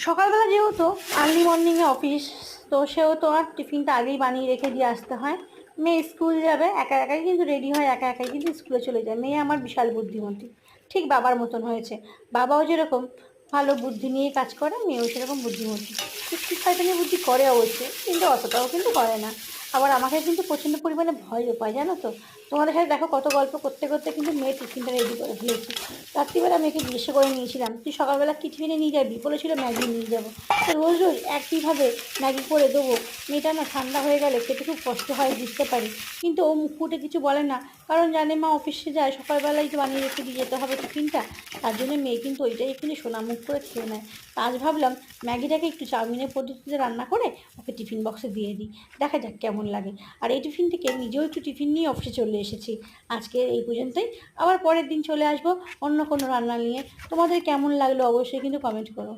সকালবেলা যেহেতু early মর্নিংয়ে office, তো সেহেতু আর টিফিনটা আগেই বানিয়ে রেখে দিয়ে আসতে হয়। মেয়ে স্কুল যাবে, একা একাই কিন্তু রেডি হয়, একা একাই কিন্তু স্কুলে চলে যায়। মেয়ে আমার বিশাল বুদ্ধিমতী, ঠিক বাবার মতন হয়েছে। বাবাও যেরকম ভালো বুদ্ধি নিয়ে কাজ করে, মেয়েও সেরকম বুদ্ধিমতী। একটু শয়তানি বুদ্ধি করে অবশ্যই, কিন্তু অতটাও কিন্তু করে না। আবার আমাকে কিন্তু প্রচণ্ড পরিমাণে ভয়ও পায়, জানো তো। তোমাদের সাথে দেখো কত গল্প করতে করতে কিন্তু মেয়ের টিফিনটা রেডি করে ফেলেছি। রাত্রিবেলা মেয়েকে জিজ্ঞাসা করে নিয়েছিলাম, তুই সকালবেলা কি টিফিনে নিয়ে যাবি? বলেছিল ম্যাগি নিয়ে যাবো। তো রোজ রোজ একইভাবে ম্যাগি করে দেবো? মেয়েটা না ঠান্ডা হয়ে গেলে খেতে খুব কষ্ট হয়, বুঝতে পারি, কিন্তু ও মুখ ফুটে কিছু বলে না। কারণ জানে মা অফিসে যায়, সকালবেলাই তো বানিয়ে রেখে দিয়ে যেতে হবে টিফিনটা। তার জন্য মেয়ে কিন্তু ওইটাই এখানে সোনা মুখ করে খেয়ে নেয়। তা আজ ভাবলাম ম্যাগিটাকে একটু চাউমিনের পদ্ধতিতে রান্না করে ওকে টিফিন বক্সে দিয়ে দিই, দেখা যাক কেমন লাগে। আর এই টিফিন থেকে নিজেও একটু টিফিন নিয়ে অফিসে চলে এসেছি। আজকে এই পর্যন্তই, আবার পরের দিন চলে আসবো অন্য কোনো রান্না নিয়ে। তোমাদের কেমন লাগলো অবশ্যই কিন্তু কমেন্ট করো।